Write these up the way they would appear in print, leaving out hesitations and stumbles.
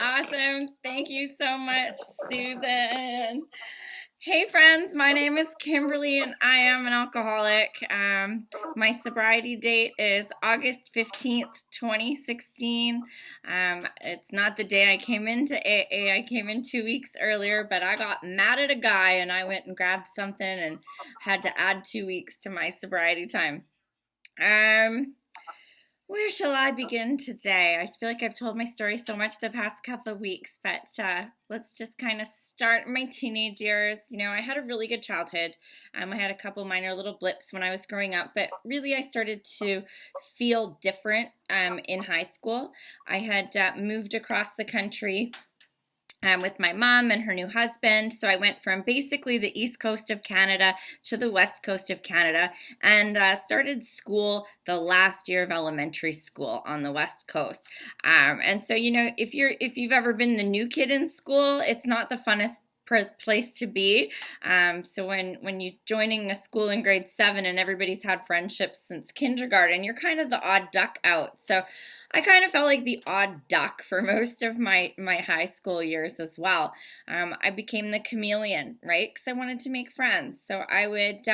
Awesome. Thank you so much, Susan. Hey, friends. My name is Kimberly, and I am an alcoholic. My sobriety date is August 15th, 2016. It's not the day I came into AA. I came in 2 weeks earlier, but I got mad at a guy, and I went and grabbed something and had to add 2 weeks to my sobriety time. Um, where shall I begin today? I feel like I've told my story so much the past couple of weeks, but let's just kind of start my teenage years. I had a really good childhood. I had a couple minor little blips when I was growing up, but really I started to feel different in high school. I had moved across the country with my mom and her new husband. So I went from basically the east coast of Canada to the west coast of Canada and started school the last year of elementary school on the west coast. And so if you've ever been the new kid in school, it's not the funnest place to be. So when you're joining a school in grade 7 and everybody's had friendships since kindergarten, you're kind of the odd duck out. So I kind of felt like the odd duck for most of my high school years as well. I became the chameleon, right? Because I wanted to make friends. So I would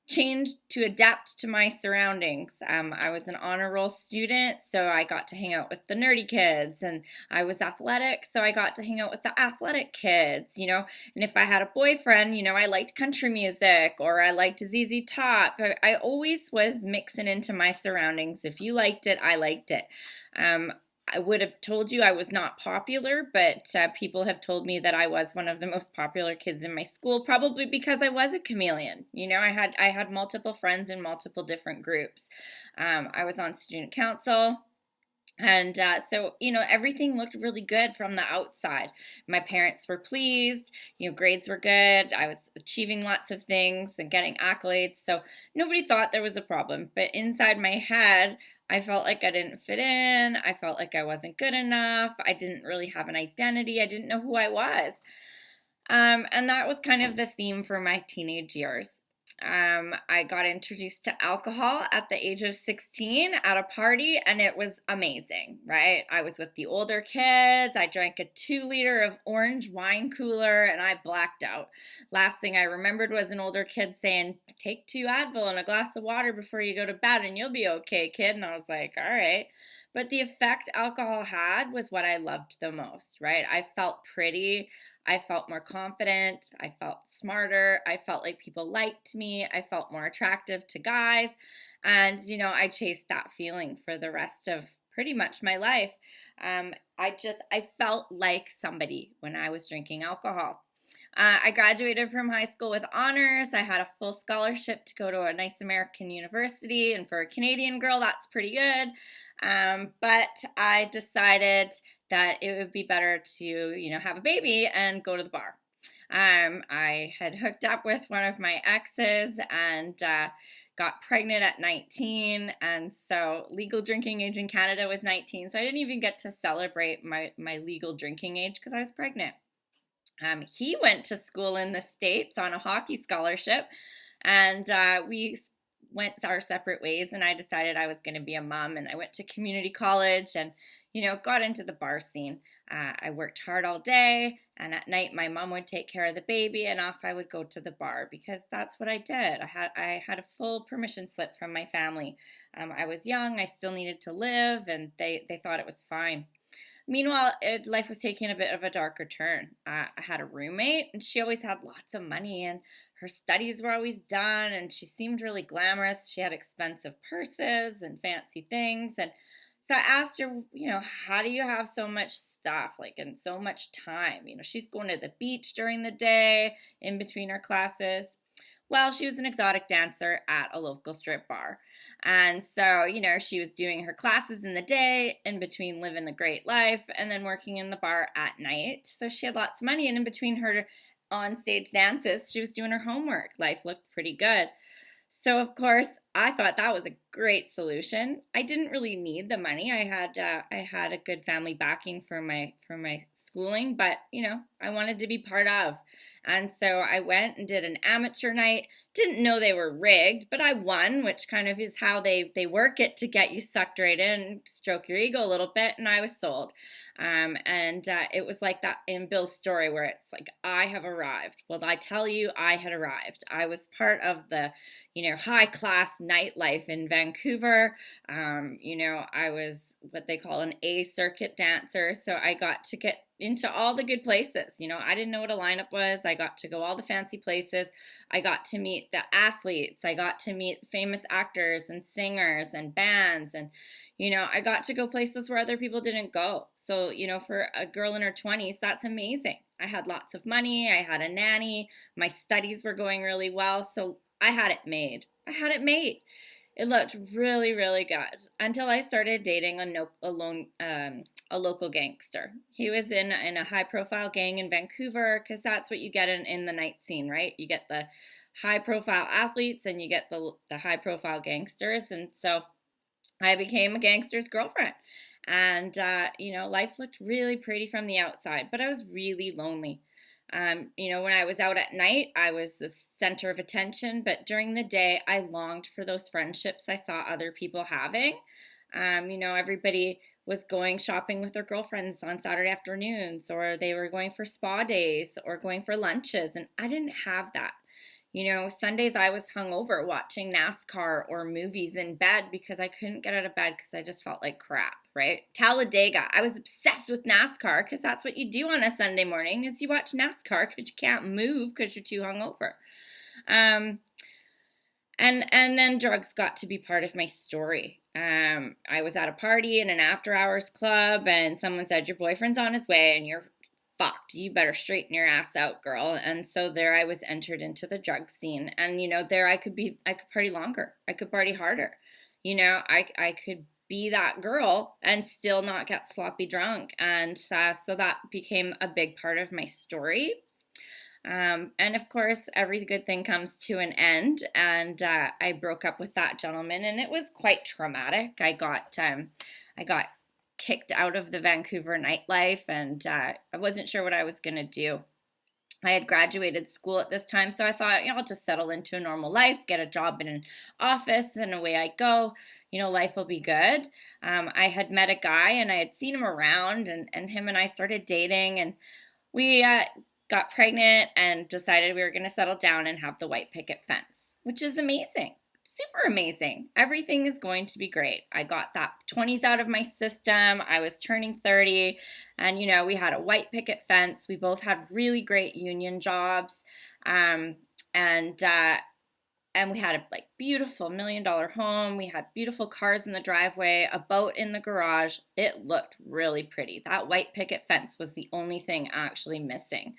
change to adapt to my surroundings. I was an honor roll student, so I got to hang out with the nerdy kids, and I was athletic, so I got to hang out with the athletic kids. And if I had a boyfriend, I liked country music or I liked ZZ Top. I always was mixing into my surroundings. If you liked it, I liked it. I would have told you I was not popular, but people have told me that I was one of the most popular kids in my school, probably because I was a chameleon. I had multiple friends in multiple different groups. I was on student council. And so, everything looked really good from the outside. My parents were pleased, grades were good. I was achieving lots of things and getting accolades. So nobody thought there was a problem. But inside my head, I felt like I didn't fit in. I felt like I wasn't good enough. I didn't really have an identity. I didn't know who I was. And that was kind of the theme for my teenage years. I got introduced to alcohol at the age of 16 at a party, and it was amazing, right? I was with the older kids. I drank a 2 liter of orange wine cooler, and I blacked out. Last thing I remembered was an older kid saying, "Take 2 Advil and a glass of water before you go to bed, and you'll be okay, kid." And I was like, all right. But the effect alcohol had was what I loved the most, right? I felt pretty. I felt more confident. I felt smarter. I felt like people liked me. I felt more attractive to guys. And, I chased that feeling for the rest of pretty much my life. I felt like somebody when I was drinking alcohol. I graduated from high school with honors. I had a full scholarship to go to a nice American university. And for a Canadian girl, that's pretty good. But I decided that it would be better to, have a baby and go to the bar. I had hooked up with one of my exes and got pregnant at 19. And so legal drinking age in Canada was 19. So I didn't even get to celebrate my legal drinking age because I was pregnant. He went to school in the States on a hockey scholarship, and we went our separate ways, and I decided I was going to be a mom, and I went to community college and, got into the bar scene. I worked hard all day, and at night my mom would take care of the baby, and off I would go to the bar because that's what I did. I had a full permission slip from my family. I was young, I still needed to live, and they thought it was fine. Meanwhile, life was taking a bit of a darker turn. I had a roommate, and she always had lots of money, and her studies were always done, and she seemed really glamorous. She had expensive purses and fancy things. And so I asked her, how do you have so much stuff, and so much time? She's going to the beach during the day, in between her classes. Well, she was an exotic dancer at a local strip bar. And so, she was doing her classes in the day, in between living the great life, and then working in the bar at night. So she had lots of money, and in between her on stage dances, she was doing her homework. Life looked pretty good. So, of course, I thought that was a great solution. I didn't really need the money. I had a good family backing for my schooling, but I wanted to be part of. And so I went and did an amateur night. Didn't know they were rigged, but I won, which kind of is how they work it to get you sucked right in, stroke your ego a little bit, and I was sold. It was like that in Bill's story where it's like, I have arrived. Well, I tell you, I had arrived. I was part of the, high class nightlife in Vancouver. I was what they call an A circuit dancer. So I got to get into all the good places. I didn't know what a lineup was. I got to go all the fancy places. I got to meet the athletes. I got to meet famous actors and singers and bands. And, I got to go places where other people didn't go. So, for a girl in her 20s, that's amazing. I had lots of money. I had a nanny. My studies were going really well. So I had it made. It looked really, really good until I started dating a local gangster. He was in a high-profile gang in Vancouver, because that's what you get in the night scene, right? You get the high-profile athletes and you get the high-profile gangsters. And so I became a gangster's girlfriend. And, life looked really pretty from the outside, but I was really lonely. When I was out at night, I was the center of attention, but during the day, I longed for those friendships I saw other people having. Everybody was going shopping with their girlfriends on Saturday afternoons, or they were going for spa days or going for lunches, and I didn't have that. Sundays I was hungover watching NASCAR or movies in bed because I couldn't get out of bed because I just felt like crap, right? Talladega, I was obsessed with NASCAR because that's what you do on a Sunday morning is you watch NASCAR because you can't move because you're too hungover. And then drugs got to be part of my story. I was at a party in an after hours club and someone said, your boyfriend's on his way and you're fucked. You better straighten your ass out, girl. And so there I was entered into the drug scene. And, there I could party longer. I could party harder. I could be that girl and still not get sloppy drunk. And so that became a big part of my story. And of course, every good thing comes to an end. And I broke up with that gentleman, and it was quite traumatic. I got kicked out of the Vancouver nightlife, and I wasn't sure what I was going to do. I had graduated school at this time, so I thought, I'll just settle into a normal life, get a job in an office, and away I go. Life will be good. I had met a guy, and I had seen him around, and him and I started dating, and we got pregnant and decided we were going to settle down and have the white picket fence, which is amazing. Super amazing. Everything is going to be great. I got that 20s out of my system. I was turning 30 and, we had a white picket fence. We both had really great union jobs. And we had a beautiful $1 million home. We had beautiful cars in the driveway, a boat in the garage. It looked really pretty. That white picket fence was the only thing actually missing.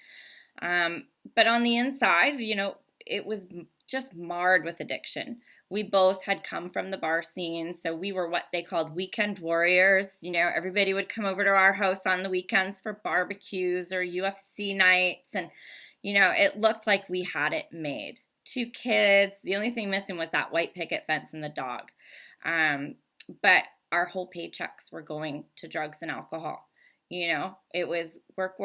But on the inside, it was just marred with addiction. We both had come from the bar scene, so we were what they called weekend warriors. Everybody would come over to our house on the weekends for barbecues or UFC nights, and, it looked like we had it made. 2 kids. The only thing missing was that white picket fence and the dog. But our whole paychecks were going to drugs and alcohol. It was work,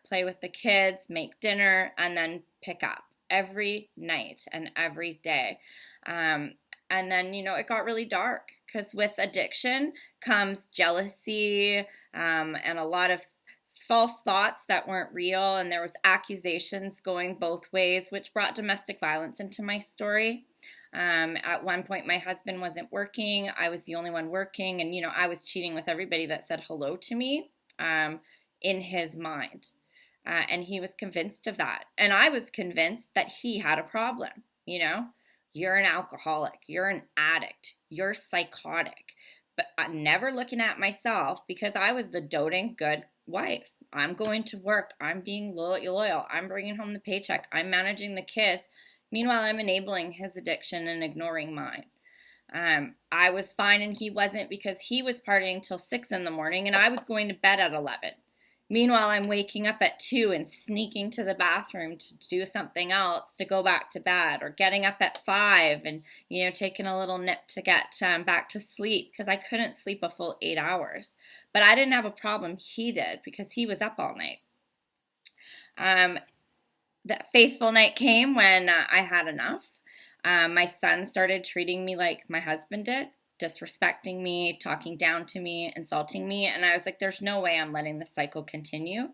play with the kids, make dinner, and then pick up every night and every day. And then, it got really dark because with addiction comes jealousy and a lot of false thoughts that weren't real. And there was accusations going both ways, which brought domestic violence into my story. At one point, my husband wasn't working. I was the only one working. And, I was cheating with everybody that said hello to me in his mind. And he was convinced of that. And I was convinced that he had a problem. You're an alcoholic. You're an addict. You're psychotic. But I'm never looking at myself because I was the doting good wife. I'm going to work. I'm being loyal. I'm bringing home the paycheck. I'm managing the kids. Meanwhile, I'm enabling his addiction and ignoring mine. I was fine and he wasn't because he was partying till 6 in the morning and I was going to bed at 11. Meanwhile, I'm waking up at 2 and sneaking to the bathroom to do something else to go back to bed, or getting up at 5 and, taking a little nip to get back to sleep because I couldn't sleep a full 8 hours. But I didn't have a problem. He did because he was up all night. that fateful night came when I had enough. My son started treating me like my husband did, disrespecting me, talking down to me, insulting me. And I was like, there's no way I'm letting this cycle continue.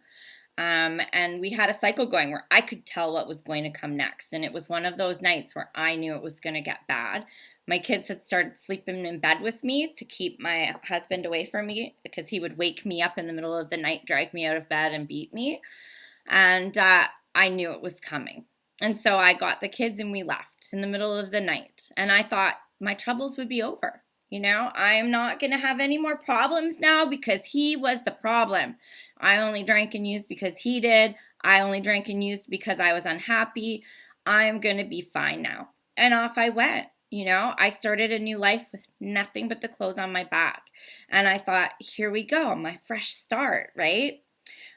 And we had a cycle going where I could tell what was going to come next. And it was one of those nights where I knew it was going to get bad. My kids had started sleeping in bed with me to keep my husband away from me because he would wake me up in the middle of the night, drag me out of bed, and beat me. And I knew it was coming. And so I got the kids and we left in the middle of the night. And I thought my troubles would be over. You know, I'm not going to have any more problems now because he was the problem. I only drank and used because he did. I only drank and used because I was unhappy. I'm going to be fine now. And off I went. You know, I started a new life with nothing but the clothes on my back. And I thought, here we go, my fresh start, right?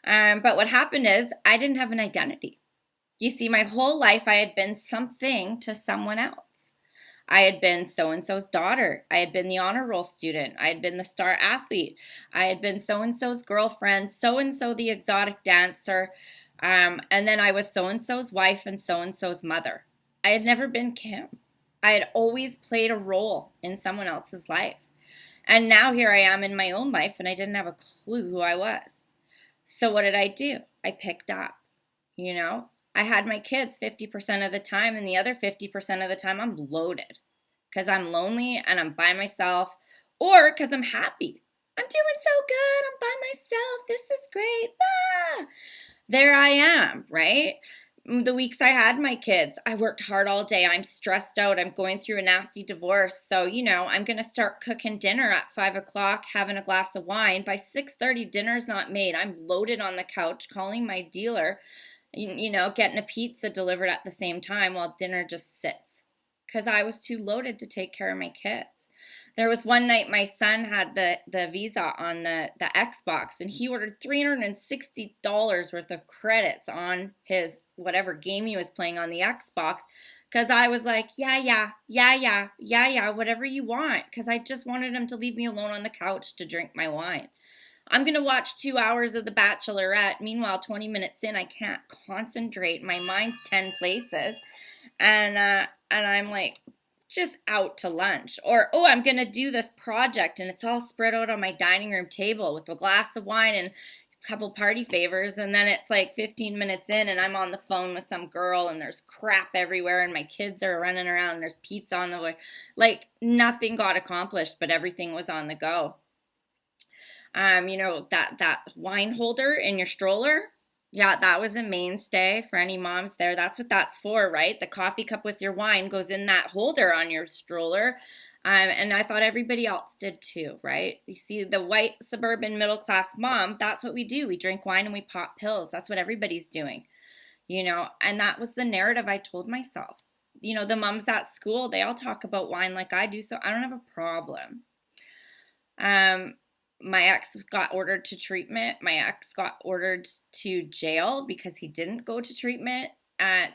But what happened is I didn't have an identity. You see, my whole life I had been something to someone else. I had been so-and-so's daughter. I had been the honor roll student. I had been the star athlete. I had been so-and-so's girlfriend, so-and-so the exotic dancer. And then I was so-and-so's wife and so-and-so's mother. I had never been Kim. I had always played a role in someone else's life. And now here I am in my own life and I didn't have a clue who I was. So what did I do? I picked up, you know. I had my kids 50% of the time, and the other 50% of the time I'm loaded because I'm lonely and I'm by myself, or because I'm happy. I'm doing so good. I'm by myself. This is great. Ah! There I am, right? The weeks I had my kids, I worked hard all day. I'm stressed out. I'm going through a nasty divorce. So, you know, I'm going to start cooking dinner at 5 o'clock, having a glass of wine. By 6:30, dinner's not made. I'm loaded on the couch, calling my dealer, you know, getting a pizza delivered at the same time while dinner just sits because I was too loaded to take care of my kids. There was one night my son had the Visa on the Xbox and he ordered $360 worth of credits on his whatever game he was playing on the Xbox because I was like, yeah, whatever you want, because I just wanted him to leave me alone on the couch to drink my wine. I'm going to watch 2 hours of The Bachelorette. Meanwhile, 20 minutes in, I can't concentrate. My mind's 10 places. And I'm like, just out to lunch. Or, oh, I'm going to do this project. And it's all spread out on my dining room table with a glass of wine and a couple party favors. And then it's like 15 minutes in and I'm on the phone with some girl and there's crap everywhere and my kids are running around and there's pizza on the way. Like nothing got accomplished, but everything was on the go. You know, that wine holder in your stroller. Yeah, that was a mainstay for any moms there. That's what that's for, right? The coffee cup with your wine goes in that holder on your stroller. And I thought everybody else did too, right? You see, the white suburban middle class mom, that's what we do. We drink wine and we pop pills. That's what everybody's doing, you know? And that was the narrative I told myself. You know, the moms at school, they all talk about wine like I do, so I don't have a problem. My ex got ordered to treatment. My ex got ordered to jail because he didn't go to treatment.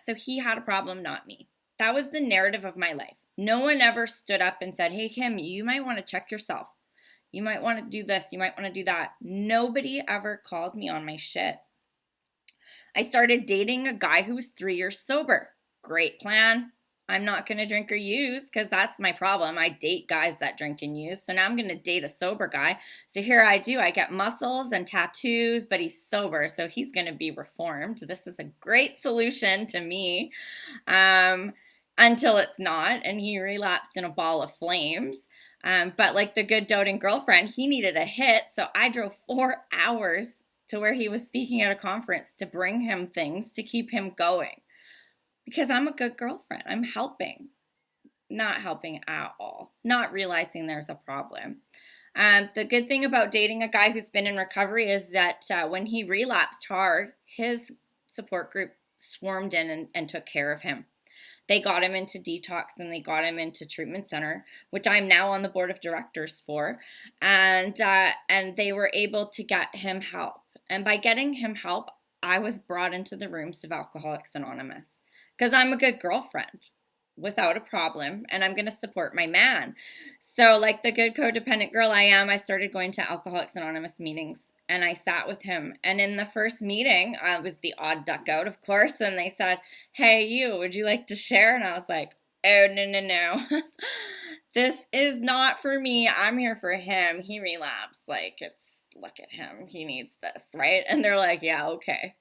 So he had a problem, not me. That was the narrative of my life. No one ever stood up and said, hey, Kim, you might want to check yourself. You might want to do this. You might want to do that. Nobody ever called me on my shit. I started dating a guy who was 3 years sober. Great plan. I'm not going to drink or use because that's my problem. I date guys that drink and use. So now I'm going to date a sober guy. So here I do. I get muscles and tattoos, but he's sober. So he's going to be reformed. This is a great solution to me until it's not. And he relapsed in a ball of flames. But like the good doting girlfriend, he needed a hit. So I drove 4 hours to where he was speaking at a conference to bring him things to keep him going. Because I'm a good girlfriend. I'm helping. Not helping at all. Not realizing there's a problem. The good thing about dating a guy who's been in recovery is that when he relapsed hard, his support group swarmed in and took care of him. They got him into detox and they got him into treatment center, which I'm now on the board of directors for. And they were able to get him help. And by getting him help, I was brought into the rooms of Alcoholics Anonymous. Because I'm a good girlfriend. without a problem, and I'm going to support my man. So, like the good codependent girl I am, I started going to Alcoholics Anonymous meetings, and I sat with him. And in the first meeting, I was the odd duck out, of course, and they said, "Hey, you, would you like to share?" And I was like, "Oh, no, no, no." This is not for me. I'm here for him. He relapsed. Like, look at him. He needs this, right? And they're like, "Yeah, okay."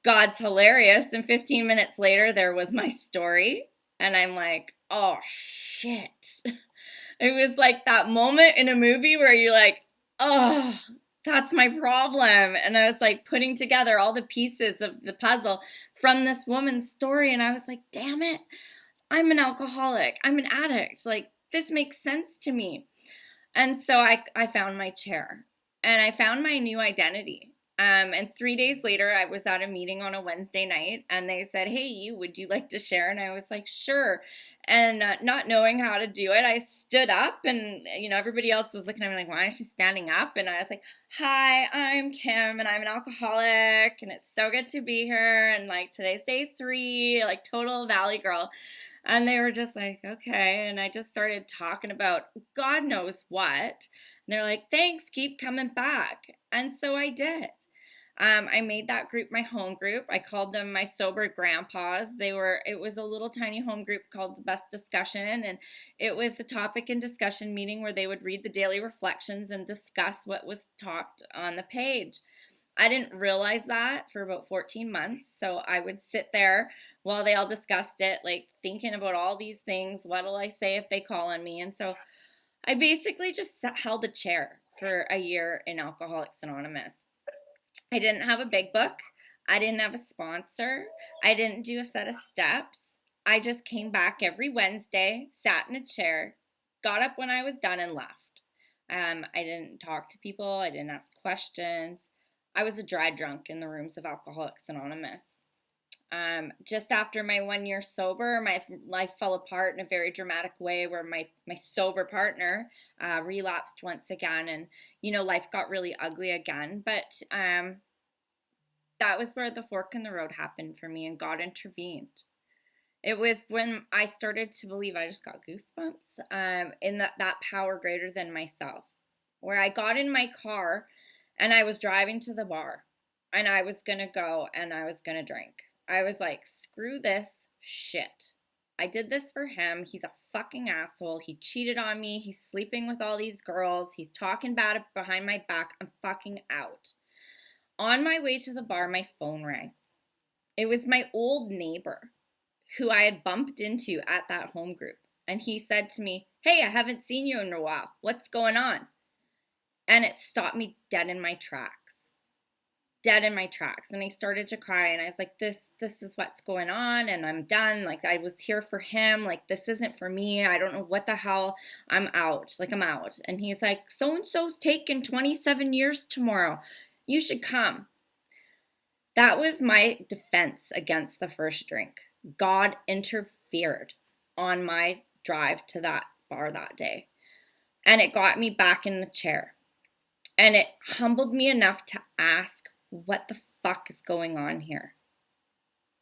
God's hilarious. And 15 minutes later, there was my story. And I'm like, oh, shit. It was like that moment in a movie where you're like, oh, that's my problem. And I was like putting together all the pieces of the puzzle from this woman's story. And I was like, damn it, I'm an alcoholic. I'm an addict. Like, this makes sense to me. And so I found my chair and I found my new identity. And 3 days later, I was at a meeting on a Wednesday night, and they said, "Hey, would you like to share?" And I was like, "Sure." And not knowing how to do it, I stood up, and everybody else was looking at me like, "Why is she standing up?" And I was like, "Hi, I'm Kim, and I'm an alcoholic, and it's so good to be here. And like today's day 3, like total Valley girl." And they were just like, "Okay." And I just started talking about God knows what. And they're like, "Thanks, keep coming back." And so I did. I made that group my home group. I called them my sober grandpas. It was a little tiny home group called The Best Discussion. And it was a topic and discussion meeting where they would read the daily reflections and discuss what was talked on the page. I didn't realize that for about 14 months. So I would sit there while they all discussed it, like thinking about all these things. What'll I say if they call on me? And so I basically just held a chair for a year in Alcoholics Anonymous. I didn't have a big book. I didn't have a sponsor. I didn't do a set of steps. I just came back every Wednesday, sat in a chair, got up when I was done, and left. I didn't talk to people. I didn't ask questions. I was a dry drunk in the rooms of Alcoholics Anonymous. Just after my 1 year sober, my life fell apart in a very dramatic way where my sober partner relapsed once again, and life got really ugly again. But that was where the fork in the road happened for me, and God intervened. It was when I started to believe, I just got goosebumps, in that power greater than myself, where I got in my car and I was driving to the bar, and I was going to go and I was going to drink. I was like, screw this shit. I did this for him. He's a fucking asshole. He cheated on me. He's sleeping with all these girls. He's talking bad behind my back. I'm fucking out. On my way to the bar, my phone rang. It was my old neighbor who I had bumped into at that home group. And he said to me, "Hey, I haven't seen you in a while. What's going on?" And it stopped me dead in my tracks. And I started to cry, and I was like, this is what's going on, and I'm done. Like, I was here for him. Like, this isn't for me. I don't know what the hell. I'm out. Like, I'm out. And he's like, so-and-so's taking 27 years tomorrow. You should come. That was my defense against the first drink. God interfered on my drive to that bar that day, and it got me back in the chair, and it humbled me enough to ask, what the fuck is going on here?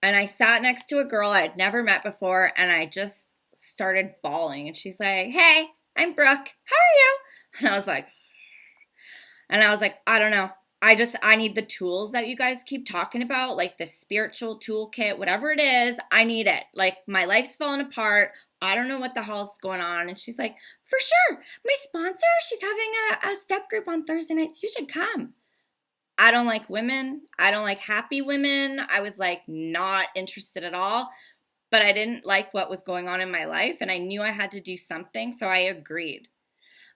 And I sat next to a girl I had never met before, and I just started bawling. And she's like, "Hey, I'm Brooke. How are you?" And I was like, I don't know. I need the tools that you guys keep talking about, like the spiritual toolkit, whatever it is, I need it. Like, my life's falling apart. I don't know what the hell's going on. And she's like, "For sure. My sponsor, she's having a step group on Thursday nights. You should come." I don't like women. I don't like happy women. I was like not interested at all, but I didn't like what was going on in my life, and I knew I had to do something, so I agreed.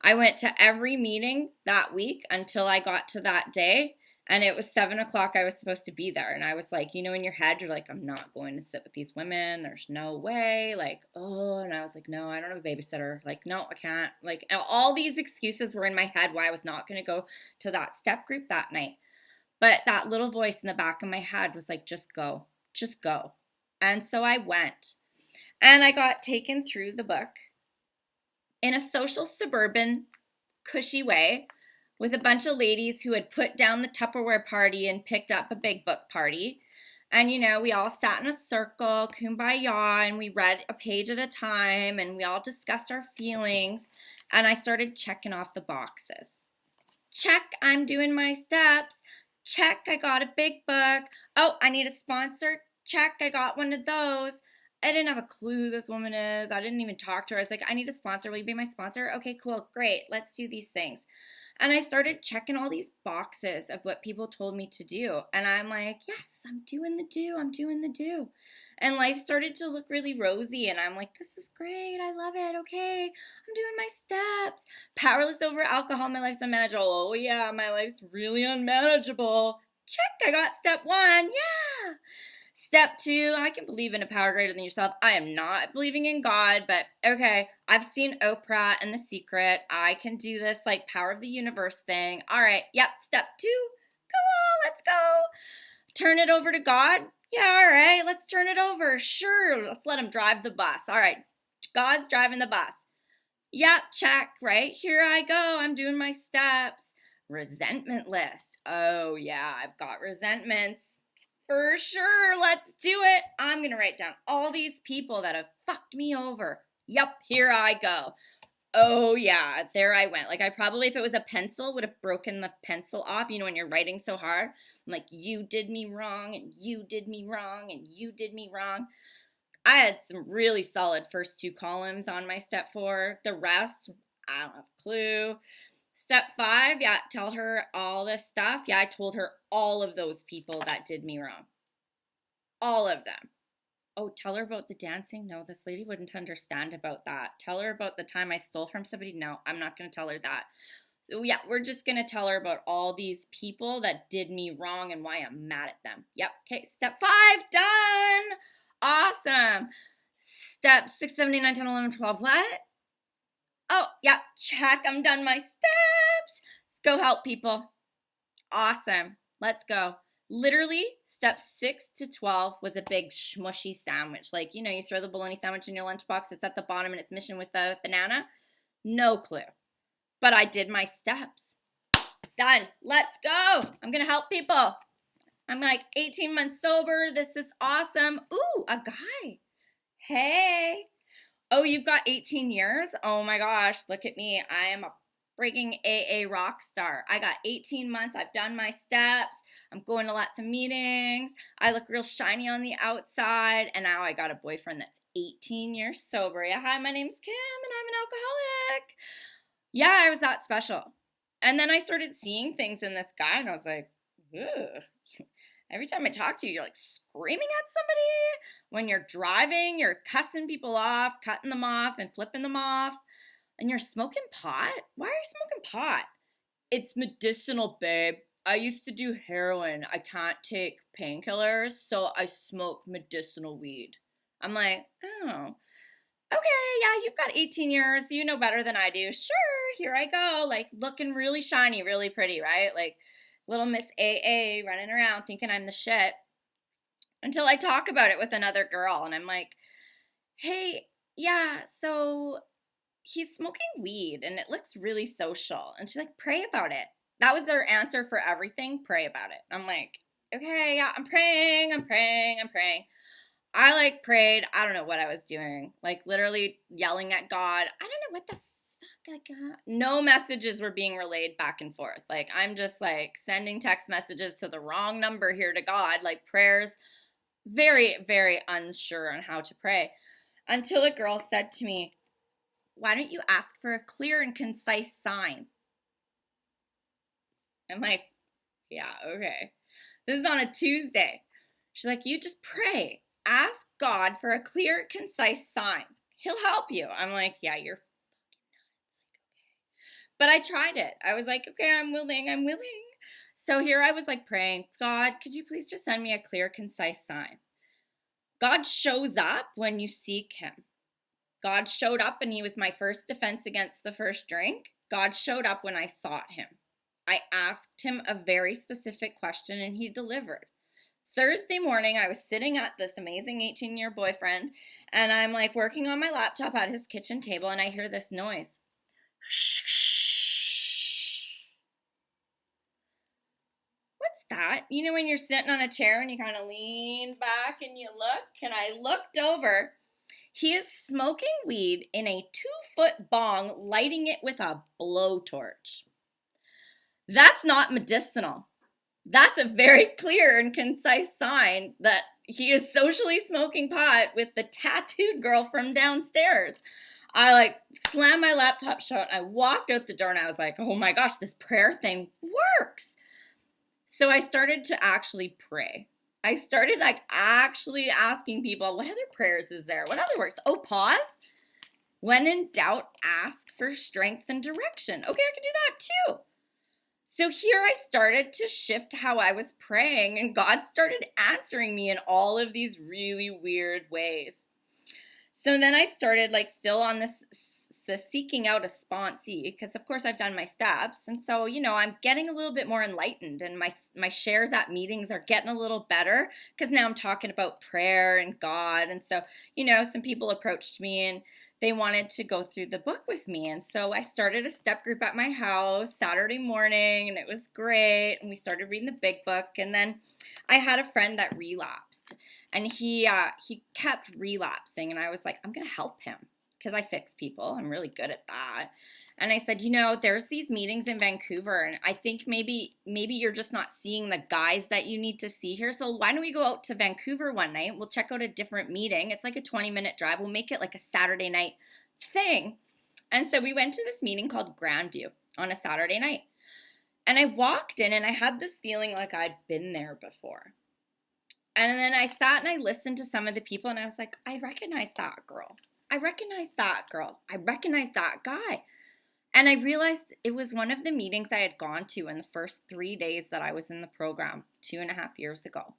I went to every meeting that week until I got to that day, and it was 7:00. I was supposed to be there, and I was like, in your head, you're like, I'm not going to sit with these women. There's no way. Like, oh, and I was like, no, I don't have a babysitter. Like, no, I can't. Like, all these excuses were in my head why I was not going to go to that step group that night. But that little voice in the back of my head was like, just go, just go. And so I went, and I got taken through the book in a social, suburban, cushy way with a bunch of ladies who had put down the Tupperware party and picked up a big book party. And, you know, we all sat in a circle, kumbaya, and we read a page at a time, and we all discussed our feelings. And I started checking off the boxes. Check, I'm doing my steps. Check, I got a big book. Oh, I need a sponsor. Check, I got one of those. I didn't have a clue who this woman is. I didn't even talk to her. I was like, I need a sponsor. Will you be my sponsor? Okay, cool, great. Let's do these things. And I started checking all these boxes of what people told me to do. And I'm like, yes, I'm doing the do. I'm doing the do. And life started to look really rosy. And I'm like, this is great. I love it. Okay, I'm doing my steps. Powerless over alcohol. My life's unmanageable. Oh, yeah, my life's really unmanageable. Check, I got step 1. Yeah. Step 2, I can believe in a power greater than yourself. I am not believing in God, but okay, I've seen Oprah and The Secret. I can do this like power of the universe thing. All right, yep, step 2, go on, let's go. Turn it over to God. Yeah, all right, let's turn it over. Sure, let's let him drive the bus. All right, God's driving the bus. Yep, check, right? Here I go, I'm doing my steps. Resentment list. Oh yeah, I've got resentments. For sure, let's do it. I'm going to write down all these people that have fucked me over. Yep, here I go. Oh, yeah, there I went. Like, I probably, if it was a pencil, would have broken the pencil off. You know, when you're writing so hard, I'm like, you did me wrong, and you did me wrong, and you did me wrong. I had some really solid first 2 columns on my step 4. The rest, I don't have a clue. Step 5, yeah, tell her all this stuff. Yeah, I told her all of those people that did me wrong. All of them. Oh, tell her about the dancing? No, this lady wouldn't understand about that. Tell her about the time I stole from somebody? No, I'm not going to tell her that. So yeah, we're just going to tell her about all these people that did me wrong and why I'm mad at them. Yep, okay, step 5, done. Awesome. Step 6, 7, 8, 9, 10, 11, 12, what? Oh, yeah, check, I'm done my steps. Let's go help people. Awesome, let's go. Literally, step 6 to 12 was a big smushy sandwich. Like, you know, you throw the bologna sandwich in your lunchbox, it's at the bottom and it's mission with the banana. No clue. But I did my steps. Done, let's go. I'm gonna help people. I'm like 18 months sober, this is awesome. Ooh, a guy. Hey. Oh, you've got 18 years? Oh my gosh, look at me. I am a freaking AA rock star. I got 18 months. I've done my steps. I'm going to lots of meetings. I look real shiny on the outside. And now I got a boyfriend that's 18 years sober. Yeah, hi, my name's Kim and I'm an alcoholic. Yeah, I was that special. And then I started seeing things in this guy and I was like, ugh. Every time I talk to you, you're like screaming at somebody. When you're driving, you're cussing people off, cutting them off, and flipping them off. And you're smoking pot? Why are you smoking pot? It's medicinal, babe. I used to do heroin. I can't take painkillers, so I smoke medicinal weed. I'm like, oh, okay, yeah, you've got 18 years. You know better than I do. Sure, here I go. Like looking really shiny, really pretty, right? Like little Miss AA running around thinking I'm the shit until I talk about it with another girl. And I'm like, hey, yeah, so he's smoking weed and it looks really social. And she's like, pray about it. That was their answer for everything. Pray about it. I'm like, okay, yeah, I'm praying. I like prayed. I don't know what I was doing. Like literally yelling at God. I don't know what the no messages were being relayed back and forth. Like I'm just like sending text messages to the wrong number here to God, like prayers, very, very unsure on how to pray. Until a girl said to me, why don't you ask for a clear and concise sign? I'm like, yeah, okay. This is on a Tuesday. She's like, you just pray. Ask God for a clear, concise sign. He'll help you. I'm like, yeah, you're but I tried it. I was like, okay, I'm willing. So here I was like praying, God, could you please just send me a clear, concise sign? God shows up when you seek him. God showed up and he was my first defense against the first drink. God showed up when I sought him. I asked him a very specific question and he delivered. Thursday morning, I was sitting at this amazing 18-year boyfriend and I'm like working on my laptop at his kitchen table and I hear this noise. that. You know when you're sitting on a chair and you kind of lean back and you look? And I looked over. He is smoking weed in a 2-foot bong, lighting it with a blowtorch. That's not medicinal. That's a very clear and concise sign that he is socially smoking pot with the tattooed girl from downstairs. I slammed my laptop shut. I walked out the door and I was like, oh my gosh, this prayer thing works. So I started to actually pray. I started actually asking people, what other prayers is there? What other works? Oh, pause. When in doubt, ask for strength and direction. Okay, I could do that too. So here I started to shift how I was praying, and God started answering me in all of these really weird ways. So then I started still on this seeking out a sponsee, because of course I've done my steps. And so, I'm getting a little bit more enlightened, and my shares at meetings are getting a little better because now I'm talking about prayer and God. And so, some people approached me and they wanted to go through the book with me. And so I started a step group at my house Saturday morning, and it was great. And we started reading the big book. And then I had a friend that relapsed, and he kept relapsing. And I was like, I'm going to help him because I fix people. I'm really good at that. And I said, there's these meetings in Vancouver, and I think maybe you're just not seeing the guys that you need to see here. So why don't we go out to Vancouver one night? We'll check out a different meeting. It's like a 20-minute drive. We'll make it like a Saturday night thing. And so we went to this meeting called Grandview on a Saturday night. And I walked in and I had this feeling like I'd been there before. And then I sat and I listened to some of the people, and I was like, I recognize that girl. I recognize that girl. I recognize that guy. And I realized it was one of the meetings I had gone to in the first 3 days that I was in the program 2.5 years ago.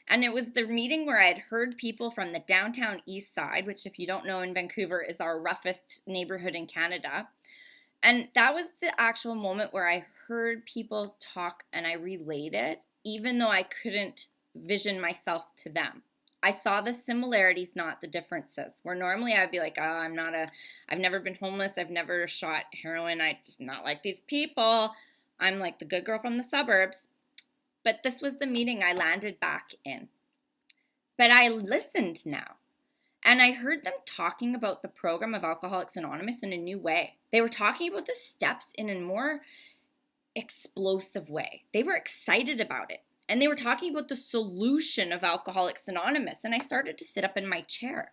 And it was the meeting where I had heard people from the downtown east side, which if you don't know, in Vancouver is our roughest neighborhood in Canada. And that was the actual moment where I heard people talk and I related, even though I couldn't vision myself to them. I saw the similarities, not the differences. Where normally I'd be like, oh, I've never been homeless. I've never shot heroin. I just not like these people. I'm like the good girl from the suburbs. But this was the meeting I landed back in. But I listened now. And I heard them talking about the program of Alcoholics Anonymous in a new way. They were talking about the steps in a more explosive way. They were excited about it. And they were talking about the solution of Alcoholics Anonymous. And I started to sit up in my chair.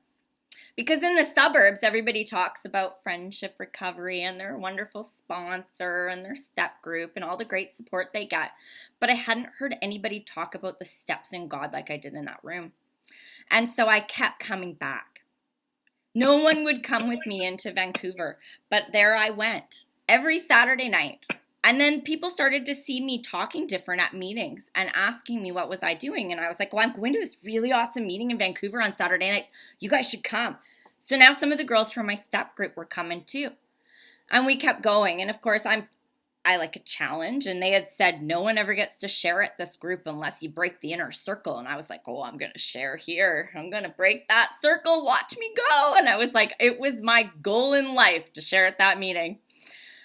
Because in the suburbs, everybody talks about friendship recovery and their wonderful sponsor and their step group and all the great support they get. But I hadn't heard anybody talk about the steps in God like I did in that room. And so I kept coming back. No one would come with me into Vancouver, but there I went every Saturday night. And then people started to see me talking different at meetings and asking me what was I doing. And I was like, well, I'm going to this really awesome meeting in Vancouver on Saturday nights. You guys should come. So now some of the girls from my step group were coming too. And we kept going. And of course, I like a challenge. And they had said, no one ever gets to share at this group unless you break the inner circle. And I was like, oh, I'm going to share here. I'm going to break that circle. Watch me go. And I was like, it was my goal in life to share at that meeting.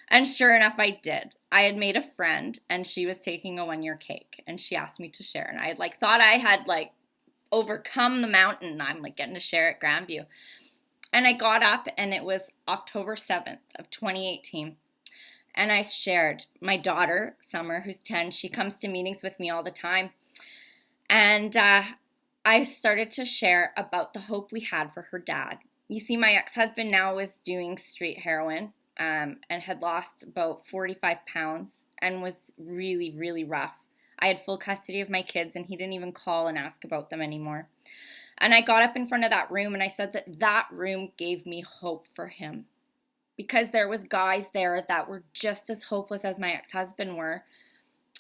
And sure enough, I did. I had made a friend, and she was taking a 1-year cake, and she asked me to share. And I had thought I had overcome the mountain. I'm getting to share at Grandview. And I got up, and it was October 7th of 2018. And I shared. My daughter, Summer, who's 10, she comes to meetings with me all the time. And I started to share about the hope we had for her dad. You see, my ex-husband now was doing street heroin. And had lost about 45 pounds and was really, really rough. I had full custody of my kids, and he didn't even call and ask about them anymore. And I got up in front of that room, and I said that room gave me hope for him, because there was guys there that were just as hopeless as my ex-husband were,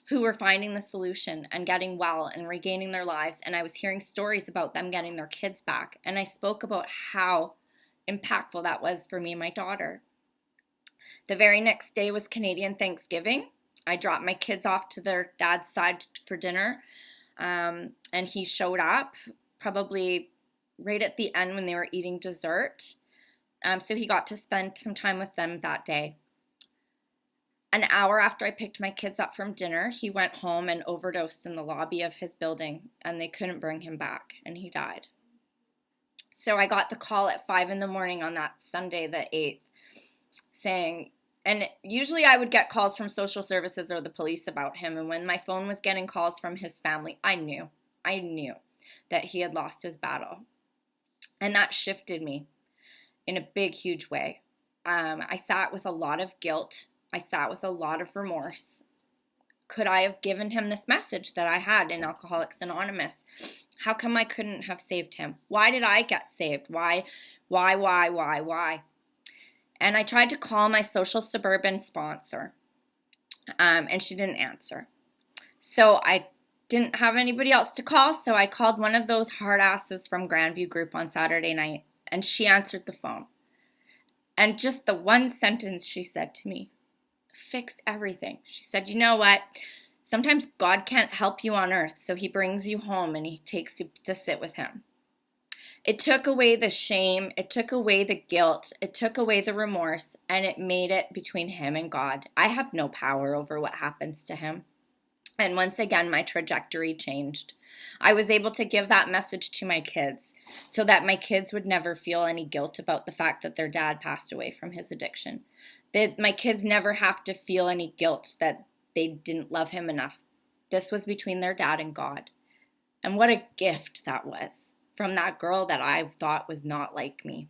who were finding the solution and getting well and regaining their lives. And I was hearing stories about them getting their kids back. And I spoke about how impactful that was for me and my daughter. The very next day was Canadian Thanksgiving. I dropped my kids off to their dad's side for dinner, and he showed up probably right at the end when they were eating dessert. So he got to spend some time with them that day. An hour after I picked my kids up from dinner, he went home and overdosed in the lobby of his building, and they couldn't bring him back, and he died. So I got the call at 5 in the morning on that Sunday, the 8th, saying, and usually I would get calls from social services or the police about him. And when my phone was getting calls from his family, I knew that he had lost his battle. And that shifted me in a big, huge way. I sat with a lot of guilt. I sat with a lot of remorse. Could I have given him this message that I had in Alcoholics Anonymous? How come I couldn't have saved him? Why did I get saved? Why? And I tried to call my social suburban sponsor, and she didn't answer. So I didn't have anybody else to call, so I called one of those hard asses from Grandview Group on Saturday night, and she answered the phone. And just the one sentence she said to me fixed everything. She said, you know what? Sometimes God can't help you on earth, so he brings you home and he takes you to sit with him. It took away the shame, it took away the guilt, it took away the remorse, and it made it between him and God. I have no power over what happens to him. And once again, my trajectory changed. I was able to give that message to my kids so that my kids would never feel any guilt about the fact that their dad passed away from his addiction. That my kids never have to feel any guilt that they didn't love him enough. This was between their dad and God. And what a gift that was from that girl that I thought was not like me.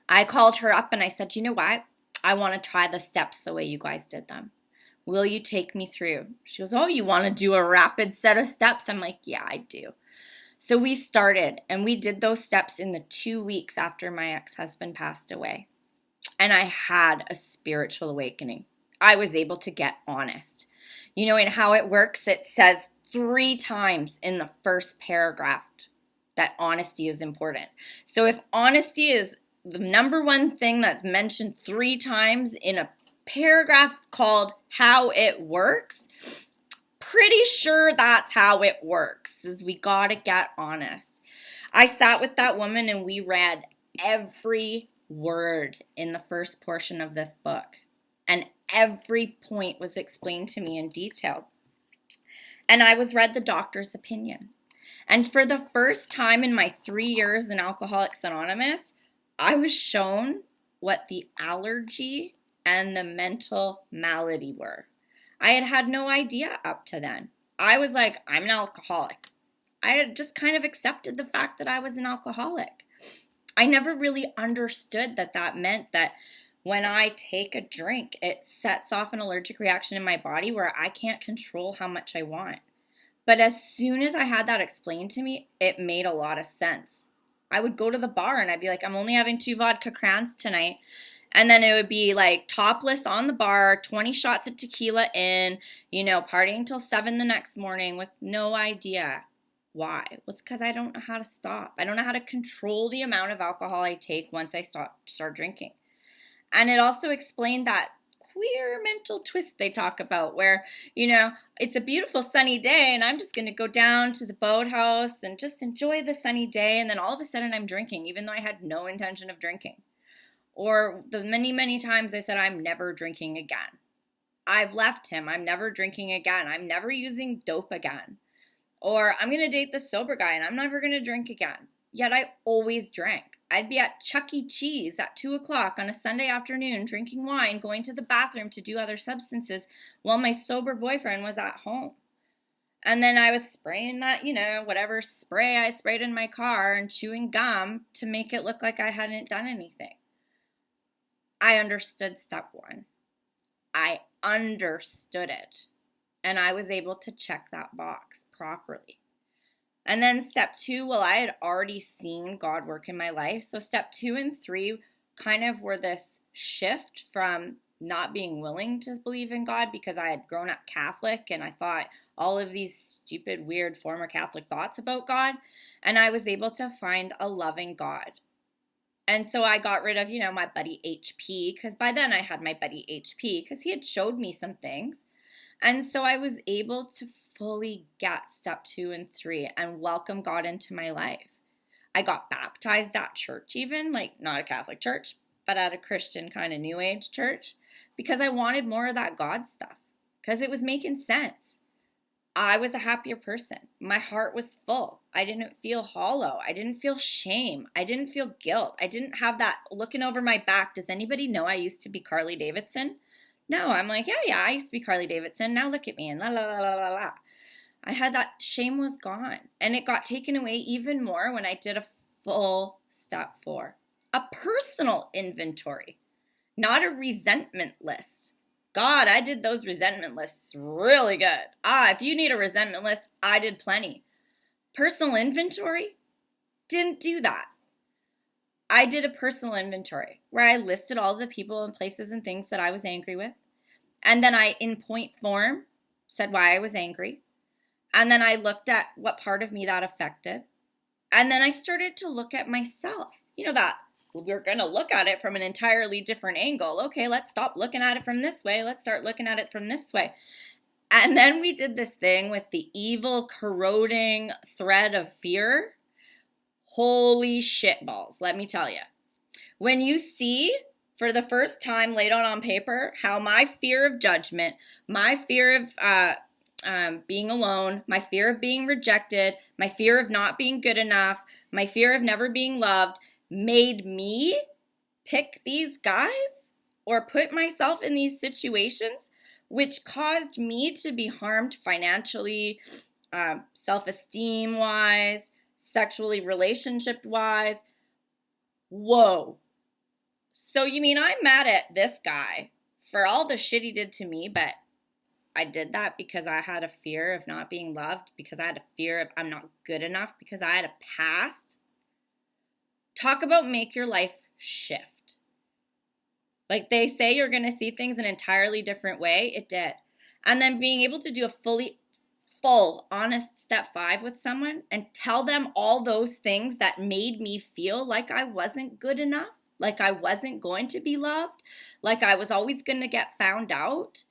I called her up and I said, you know what? I want to try the steps the way you guys did them. Will you take me through? She goes, oh, you want to do a rapid set of steps? I'm like, yeah, I do. So we started and we did those steps in the 2 weeks after my ex-husband passed away. And I had a spiritual awakening. I was able to get honest. You know, in how it works, it says 3 times in the first paragraph that honesty is important. So if honesty is the number one thing that's mentioned 3 times in a paragraph called How It Works, pretty sure that's how it works, is we got to get honest. I sat with that woman and we read every word in the first portion of this book, and every point was explained to me in detail. And I was read the doctor's opinion. And for the first time in my 3 years in Alcoholics Anonymous, I was shown what the allergy and the mental malady were. I had had no idea up to then. I was like, I'm an alcoholic. I had just kind of accepted the fact that I was an alcoholic. I never really understood that that meant that when I take a drink, it sets off an allergic reaction in my body where I can't control how much I want. But as soon as I had that explained to me, it made a lot of sense. I would go to the bar and I'd be like, I'm only having 2 vodka crans tonight. And then it would be like topless on the bar, 20 shots of tequila in, partying till 7 the next morning with no idea why. Well, it's because I don't know how to stop. I don't know how to control the amount of alcohol I take once I start drinking. And it also explained that queer mental twist they talk about where, it's a beautiful sunny day and I'm just going to go down to the boathouse and just enjoy the sunny day. And then all of a sudden I'm drinking, even though I had no intention of drinking. Or the many, many times I said, I'm never drinking again. I've left him. I'm never drinking again. I'm never using dope again. Or I'm going to date this sober guy and I'm never going to drink again. Yet I always drank. I'd be at Chuck E. Cheese at 2 o'clock on a Sunday afternoon drinking wine, going to the bathroom to do other substances while my sober boyfriend was at home. And then I was spraying that, whatever spray I sprayed in my car and chewing gum to make it look like I hadn't done anything. I understood step 1. I understood it. And I was able to check that box properly. And then step 2, I had already seen God work in my life. So step 2 and 3 kind of were this shift from not being willing to believe in God because I had grown up Catholic and I thought all of these stupid, weird former Catholic thoughts about God. And I was able to find a loving God. And so I got rid of, my buddy HP, because by then I had my buddy HP because he had showed me some things. And so I was able to fully get step 2 and 3 and welcome God into my life. I got baptized at church even, like not a Catholic church, but at a Christian kind of New Age church. because I wanted more of that God stuff, because it was making sense. I was a happier person. My heart was full. I didn't feel hollow. I didn't feel shame. I didn't feel guilt. I didn't have that looking over my back. Does anybody know I used to be Carly Davidson? No, I'm like, yeah, I used to be Carly Davidson. Now look at me and la, la, la, la, la, la. I had that shame was gone. And it got taken away even more when I did a full step 4, a personal inventory, not a resentment list. God, I did those resentment lists really good. If you need a resentment list, I did plenty. Personal inventory, didn't do that. I did a personal inventory where I listed all the people and places and things that I was angry with. And then I, in point form, said why I was angry. And then I looked at what part of me that affected. And then I started to look at myself. You know that we're going to look at it from an entirely different angle. Okay, let's stop looking at it from this way. Let's start looking at it from this way. And then we did this thing with the evil, corroding thread of fear. Holy shitballs, let me tell you. When you see for the first time laid out on paper how my fear of judgment, my fear of being alone, my fear of being rejected, my fear of not being good enough, my fear of never being loved, made me pick these guys or put myself in these situations, which caused me to be harmed financially, self-esteem wise, sexually relationship wise. Whoa. So you mean I'm mad at this guy for all the shit he did to me, but I did that because I had a fear of not being loved, because I had a fear of I'm not good enough, because I had a past? Talk about make your life shift. Like they say you're going to see things an entirely different way. It did. And then being able to do a full, honest step 5 with someone and tell them all those things that made me feel like I wasn't good enough, like I wasn't going to be loved, like I was always going to get found out.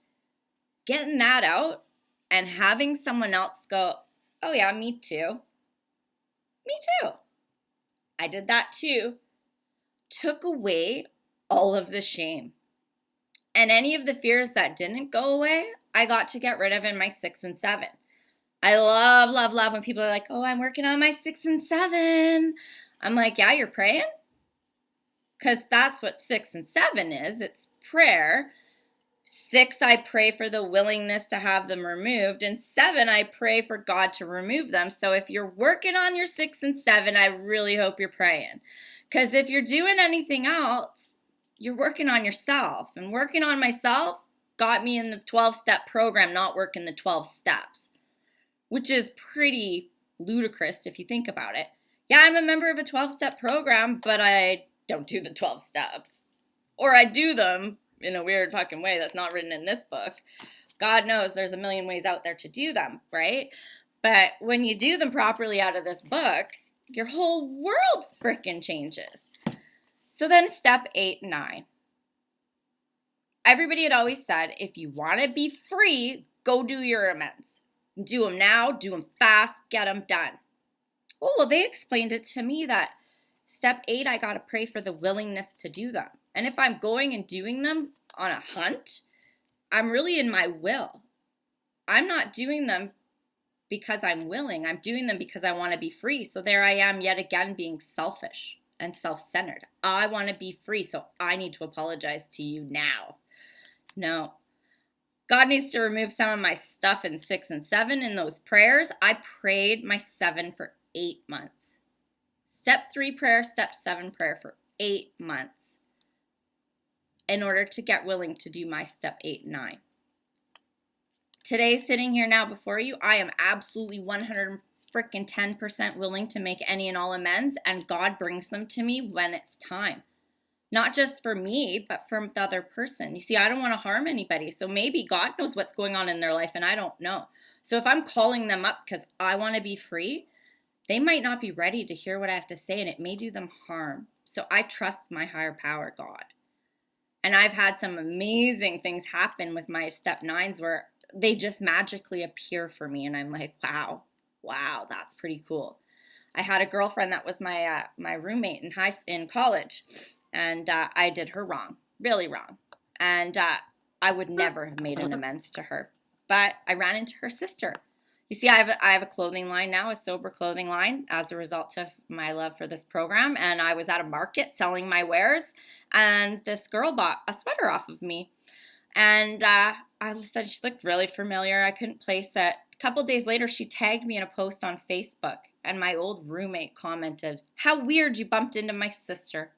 Getting that out and having someone else go, oh yeah, me too. Me too. I did that too. Took away all of the shame. And any of the fears that didn't go away, I got to get rid of in my 6 and 7. I love when people are like, oh, I'm working on my 6 and 7. I'm like, yeah, you're praying? Because that's what 6 and 7 is. It's prayer. 6, I pray for the willingness to have them removed. And 7, I pray for God to remove them. So if you're working on your 6 and 7, I really hope you're praying. Because if you're doing anything else, you're working on yourself. And working on myself got me in the 12-step program, not working the 12 steps, which is pretty ludicrous if you think about it. Yeah, I'm a member of a 12-step program, but I don't do the 12 steps. Or I do them in a weird fucking way that's not written in this book. God knows there's a million ways out there to do them, right? But when you do them properly out of this book, your whole world freaking changes. So then step 8 and 9. Everybody had always said, if you want to be free, go do your amends. Do them now, do them fast, get them done. Oh, well, they explained it to me that step 8, I got to pray for the willingness to do them. And if I'm going and doing them on a hunt, I'm really in my will. I'm not doing them because I'm willing. I'm doing them because I want to be free. So there I am yet again being selfish and self-centered. I want to be free, so I need to apologize to you now. No. God needs to remove some of my stuff in 6 and 7 in those prayers. I prayed my 7 for 8 months. Step 3 prayer, step 7 prayer for 8 months. In order to get willing to do my step 8 and 9. Today, sitting here now before you, I am absolutely 110% willing to make any and all amends, and God brings them to me when it's time. Not just for me, but for the other person. You see, I don't want to harm anybody, so maybe God knows what's going on in their life, and I don't know. So if I'm calling them up because I want to be free, they might not be ready to hear what I have to say, and it may do them harm. So I trust my higher power, God. And I've had some amazing things happen with my step 9s where they just magically appear for me. And I'm like, wow, that's pretty cool. I had a girlfriend that was my roommate in college. And I did her wrong, really wrong. And I would never have made an amends to her. But I ran into her sister. You see, I have a clothing line now, a sober clothing line, as a result of my love for this program. And I was at a market selling my wares, and this girl bought a sweater off of me. And I said she looked really familiar. I couldn't place it. A couple days later, she tagged me in a post on Facebook, and my old roommate commented, "How weird you bumped into my sister."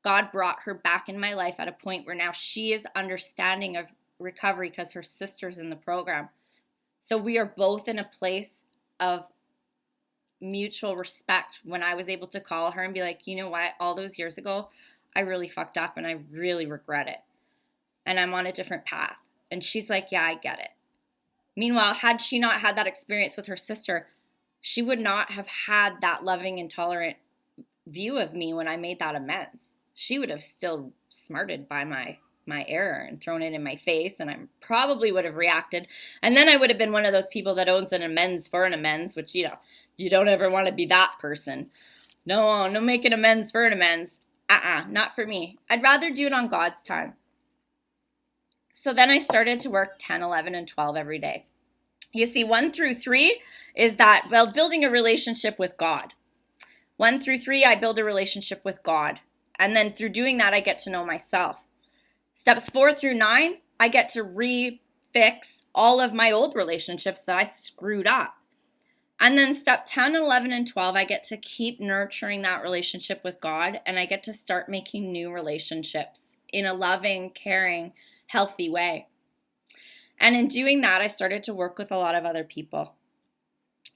God brought her back in my life at a point where now she is understanding of recovery because her sister's in the program. So we are both in a place of mutual respect when I was able to call her and be like, you know what, all those years ago, I really fucked up and I really regret it. And I'm on a different path. And she's like, yeah, I get it. Meanwhile, had she not had that experience with her sister, she would not have had that loving and tolerant view of me when I made that amends. She would have still smarted by my error and thrown it in my face, and I probably would have reacted. And then I would have been one of those people that owns an amends for an amends, which, you know, you don't ever want to be that person. No making amends for an amends. Not for me. I'd rather do it on God's time. So then I started to work 10, 11, and 12 every day. You see, 1 through 3 is that, well, building a relationship with God. 1 through 3, I build a relationship with God. And then through doing that, I get to know myself. Steps 4 through 9, I get to refix all of my old relationships that I screwed up. And then step 10, 11, and 12, I get to keep nurturing that relationship with God, and I get to start making new relationships in a loving, caring, healthy way. And in doing that, I started to work with a lot of other people.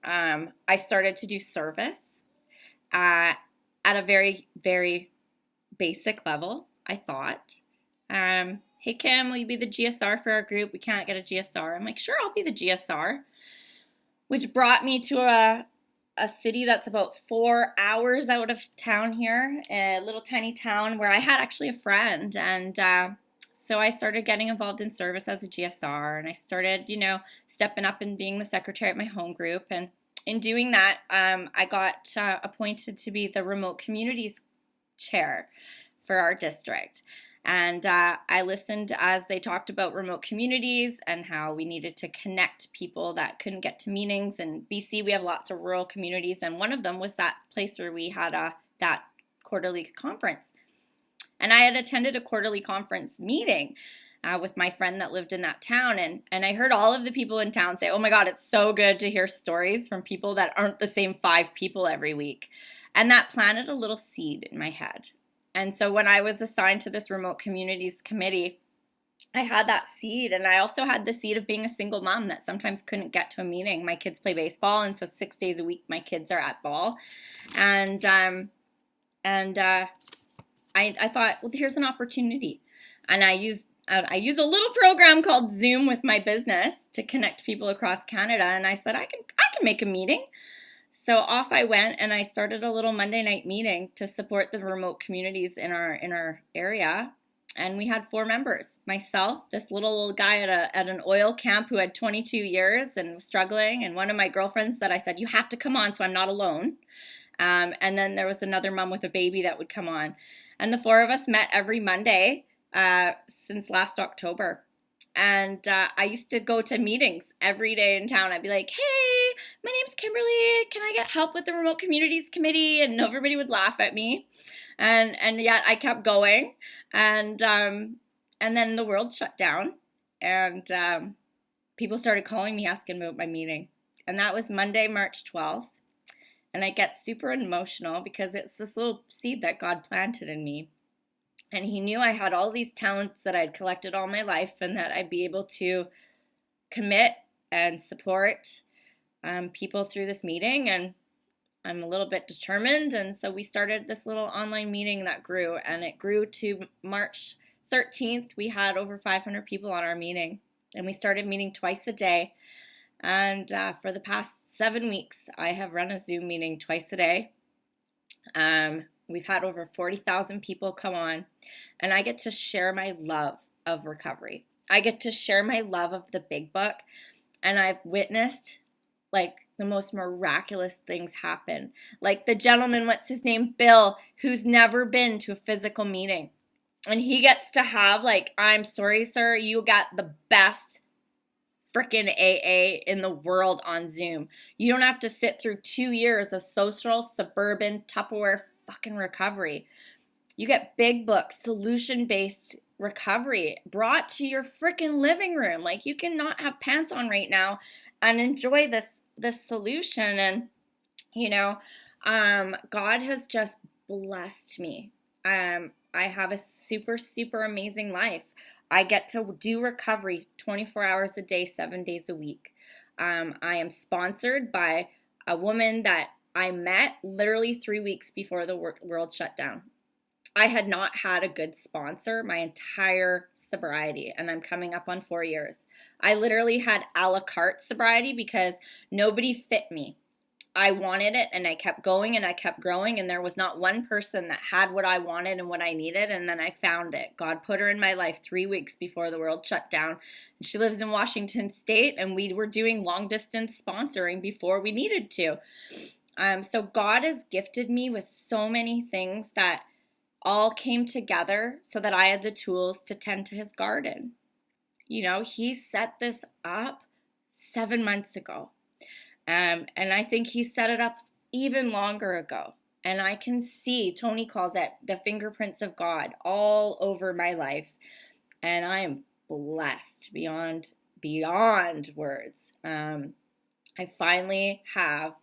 I started to do service at a very, very basic level, I thought. Hey, Kim, will you be the GSR for our group? We can't get a GSR. I'm like, sure, I'll be the GSR. Which brought me to a city that's about 4 hours out of town here, a little tiny town where I had actually a friend. And so I started getting involved in service as a GSR, and I started, stepping up and being the secretary at my home group. And in doing that, I got appointed to be the remote communities chair for our district. And I listened as they talked about remote communities and how we needed to connect people that couldn't get to meetings. In BC, we have lots of rural communities, and one of them was that place where we had that quarterly conference. And I had attended a quarterly conference meeting with my friend that lived in that town, and I heard all of the people in town say, oh my God, it's so good to hear stories from people that aren't the same 5 people every week. And that planted a little seed in my head. And so when I was assigned to this remote communities committee, I had that seed, and I also had the seed of being a single mom that sometimes couldn't get to a meeting. My kids play baseball, and so 6 days a week my kids are at ball. And I thought, well, here's an opportunity. And I use a little program called Zoom with my business to connect people across Canada. And I said, I can make a meeting. So off I went, and I started a little Monday night meeting to support the remote communities in our area. And we had 4 members. Myself, this little old guy at an oil camp who had 22 years and was struggling, and one of my girlfriends that I said, you have to come on so I'm not alone. And then there was another mom with a baby that would come on. And the 4 of us met every Monday since last October. And I used to go to meetings every day in town. I'd be like, hey, my name's Kimberlea. Can I get help with the Remote Communities Committee? And everybody would laugh at me. And yet I kept going. And then the world shut down. And people started calling me asking about my meeting. And that was Monday, March 12th. And I get super emotional because it's this little seed that God planted in me. And he knew I had all these talents that I'd collected all my life, and that I'd be able to commit and support people through this meeting. And I'm a little bit determined. And so we started this little online meeting that grew, and it grew to March 13th. We had over 500 people on our meeting, and we started meeting twice a day. And for the past 7 weeks, I have run a Zoom meeting twice a day. We've had over 40,000 people come on, and I get to share my love of recovery. I get to share my love of the big book, and I've witnessed like the most miraculous things happen. Like the gentleman, what's his name? Bill, who's never been to a physical meeting. And he gets to have, like, I'm sorry, sir, you got the best freaking AA in the world on Zoom. You don't have to sit through 2 years of social, suburban, Tupperware fucking recovery. You get big book, solution-based recovery brought to your freaking living room. Like, you cannot have pants on right now and enjoy this solution. And, you know, God has just blessed me. I have a super, super amazing life. I get to do recovery 24 hours a day, 7 days a week. I am sponsored by a woman that I met literally 3 weeks before the world shut down. I had not had a good sponsor my entire sobriety, and I'm coming up on 4 years. I literally had a la carte sobriety because nobody fit me. I wanted it, and I kept going, and I kept growing, and there was not one person that had what I wanted and what I needed, and then I found it. God put her in my life 3 weeks before the world shut down. She lives in Washington State, and we were doing long-distance sponsoring before we needed to. So God has gifted me with so many things that all came together so that I had the tools to tend to his garden. You know, he set this up 7 months ago. And I think he set it up even longer ago. And I can see, Tony calls it the fingerprints of God all over my life. And I am blessed beyond words. I finally have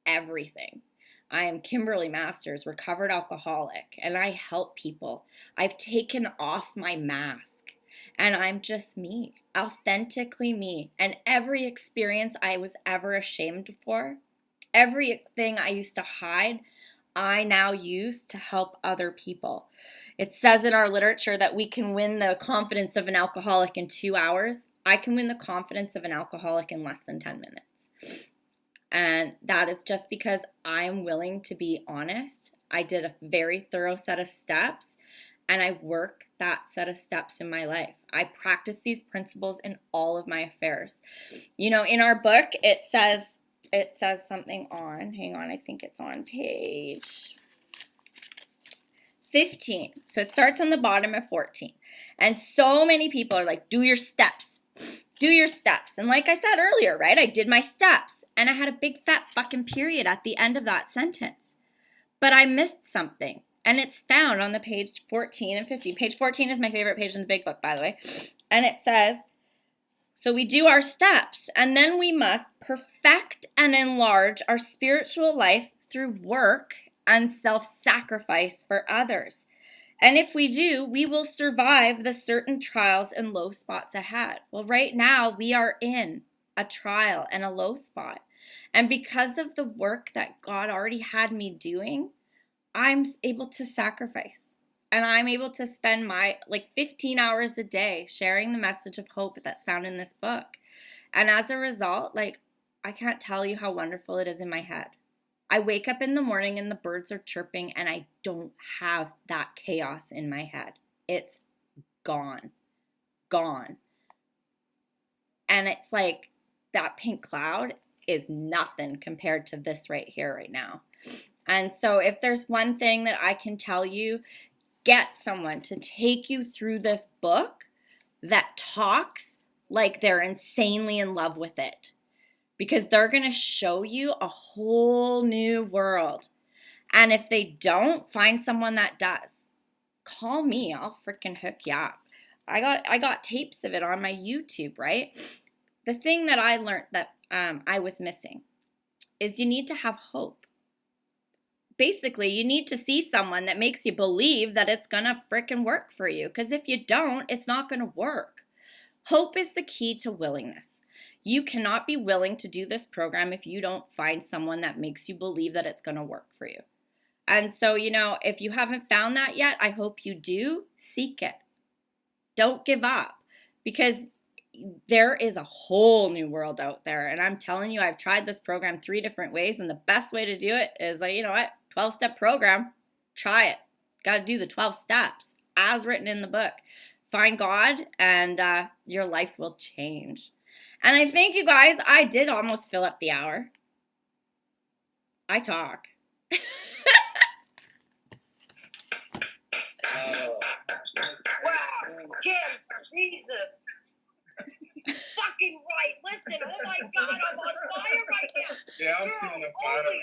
everything. I am Kimberlea Masters, recovered alcoholic, and I help people. I've taken off my mask, and I'm just me, authentically me. And every experience I was ever ashamed for, everything I used to hide, I now use to help other people. It says in our literature that we can win the confidence of an alcoholic in 2 hours. I can win the confidence of an alcoholic in less than 10 minutes. And that is just because I'm willing to be honest. I did a very thorough set of steps, and I work that set of steps in my life. I practice these principles in all of my affairs. You know, in our book, it says something on, hang on, I think it's on page 15. So it starts on the bottom of 14. And so many people are like, do your steps. Do your steps. And like I said earlier, right, I did my steps. And I had a big fat fucking period at the end of that sentence. But I missed something. And it's found on the page 14 and 15. Page 14 is my favorite page in the big book, by the way. And it says, so we do our steps, and then we must perfect and enlarge our spiritual life through work and self-sacrifice for others. And if we do, we will survive the certain trials and low spots ahead. Well, right now, we are in a trial and a low spot. And because of the work that God already had me doing, I'm able to sacrifice. And I'm able to spend my 15 hours a day sharing the message of hope that's found in this book. And as a result, I can't tell you how wonderful it is in my head. I wake up in the morning and the birds are chirping, and I don't have that chaos in my head. It's gone. Gone. And it's like that pink cloud is nothing compared to this right here, right now. And so if there's one thing that I can tell you, get someone to take you through this book that talks like they're insanely in love with it. Because they're going to show you a whole new world. And if they don't, find someone that does. Call me. I'll freaking hook you up. I got tapes of it on my YouTube, right? The thing that I learned that I was missing is you need to have hope. Basically, you need to see someone that makes you believe that it's going to freaking work for you. Because if you don't, it's not going to work. Hope is the key to willingness. You cannot be willing to do this program if you don't find someone that makes you believe that it's going to work for you. And so, if you haven't found that yet, I hope you do. Seek it. Don't give up, because there is a whole new world out there. And I'm telling you, I've tried this program 3 different ways, and the best way to do it is 12-step program. Try it. Got to do the 12 steps as written in the book. Find God, and your life will change. And I think, you guys, I did almost fill up the hour. I talk. Jesus. Fucking right. Listen, oh my God, I'm on fire right now. Yeah, I'm Girl, feeling the fire. only